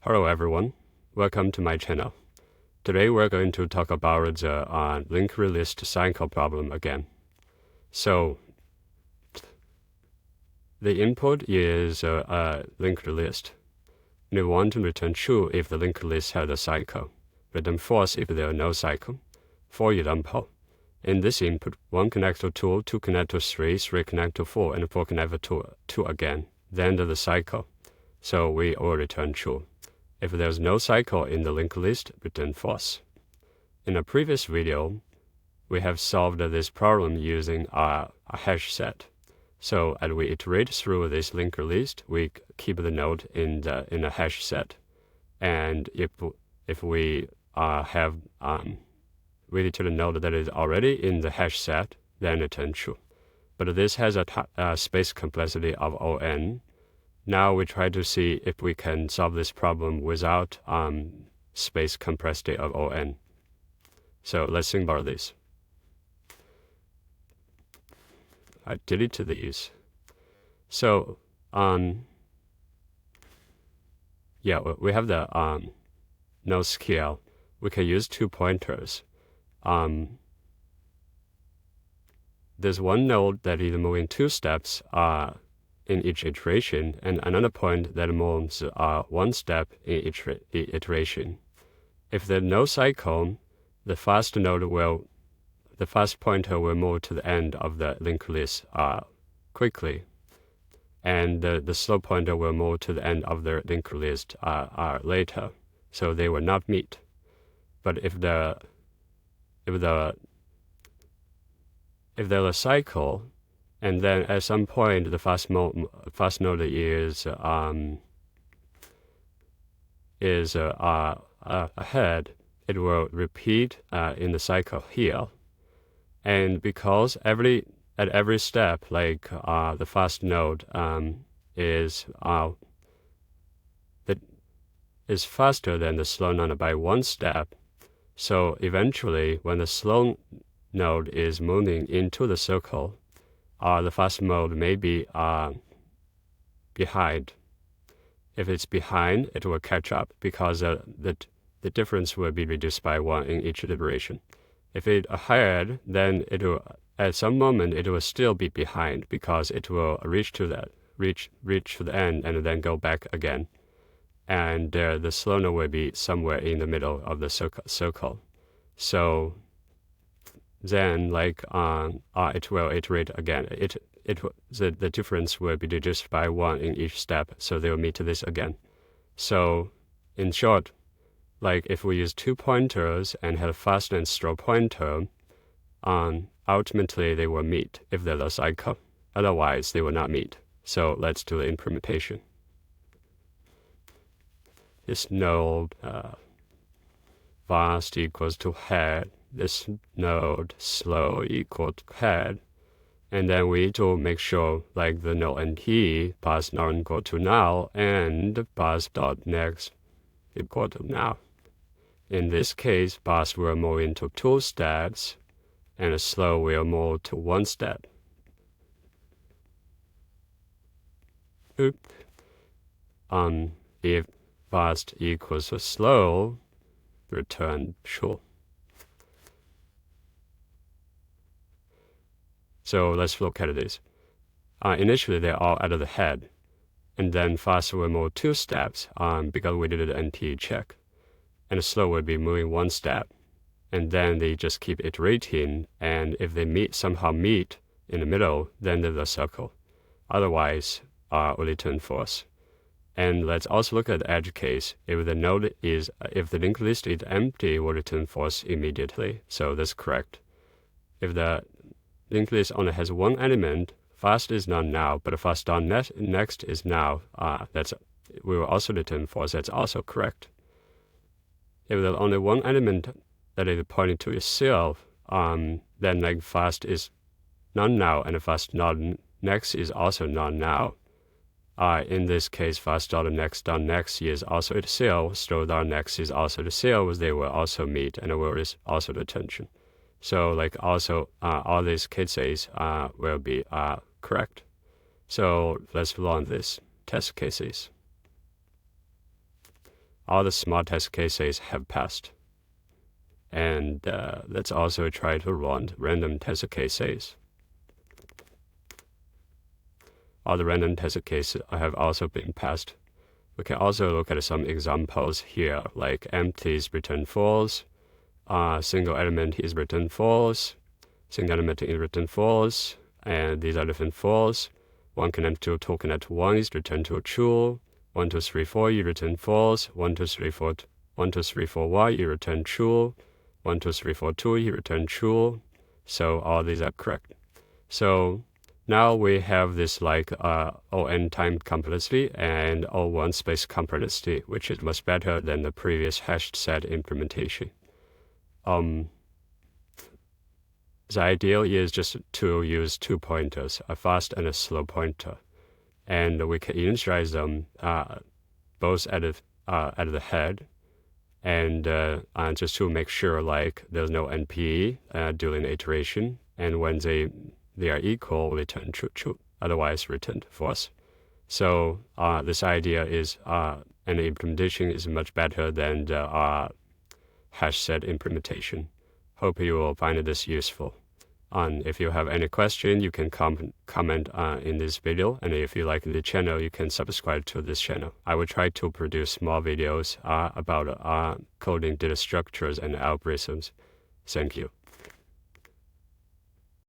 Hello everyone, welcome to my channel. Today we're going to talk about the linked list cycle problem again. So the input is a linked list. We want to return true if the linked list has a cycle, return false if there is no cycle. For example, in this input, 1 connects to 2, 2 connect to 3, 3 connect to 4, and 4 connect to 2 again. Then the cycle. So we will return true. If there's no cycle in the linked list, return false. In a previous video, we have solved this problem using a hash set. So as we iterate through this linked list, we keep the node in a hash set. And if we have related node that is already in the hash set, then return true. But this has a space complexity of O(n). Now we try to see if we can solve this problem without space complexity of O(n). So let's think about this. I deleted these. So yeah, we have the node scale. We can use 2 pointers. There's one node that is moving 2 steps in each iteration, and another point that moves 1 step in each iteration. If there's no cycle, the fast pointer will move to the end of the linked list quickly, and the slow pointer will move to the end of the linked list later, so they will not meet. But if there's a cycle, and then at some point the fast node is ahead, it will repeat in the cycle here. And because at every step, like the fast node is faster than the slow node by 1 step, so eventually when the slow node is moving into the circle, the fast node may be behind. If it's behind, it will catch up because the difference will be reduced by 1 in each iteration. If it's ahead, then at some moment it will still be behind because it will reach to the end and then go back again. And the slow node will be somewhere in the middle of the circle. So then, it will iterate again. The difference will be reduced by 1 in each step, so they will meet this again. So, in short, if we use 2 pointers and have fast and slow pointer, ultimately they will meet if there's a cycle. Otherwise, they will not meet. So let's do the implementation. This node fast equals to head. This node slow equal to head. And then we need to make sure the node NT pass not equal to now and pass dot next equal to now. In this case, pass will move into 2 steps and slow will move to 1 step. If fast equals to slow, return true. So let's look at this. Initially, they're all out of the head, and then fast will move 2 steps because we did an NT check, and slow will be moving 1 step, and then they just keep iterating, and if they somehow meet in the middle, then there's a circle. Otherwise, will return false. And let's also look at the edge case. If the linked list is empty, will return false immediately. So that's correct. If the linked list only has 1 element, fast is not now, but fast dot next is now. We will also return false. That's also correct. If there's only 1 element that is pointing to itself, then fast is not now, and fast dot next is also not now. In this case, fast dot next is also itself, slow dot next is also itself. They will also meet, and will also return true. So also all these cases will be correct. So let's run this test cases. all the small test cases have passed. And let's also try to run random test cases. All the random test cases have also been passed. We can also look at some examples here, like empty is returned false, single element is returned false, single element is returned false, and these are returned false. 1 connect to 2 connect to 1 is returned to true. 1, 2, 3, 4 is returned false. 1, 2, 3, 4, 1, 2, 3, 4, y is returned true. 1, 2, 3, 4, 2 is returned true. So all these are correct. So now we have this like O(n) time complexity and O(1) space complexity, which is much better than the previous hash set implementation. The ideal is just to use 2 pointers, a fast and a slow pointer, and we can initialize them both at the head, and just to make sure like there's no NP during the iteration, and when they are equal, return true, otherwise return false. So this idea is, and the implementation is much better than the hash set implementation. Hope you will find this useful. If you have any question, you can comment in this video. And if you like the channel, you can subscribe to this channel. I will try to produce more videos about coding data structures and algorithms. Thank you.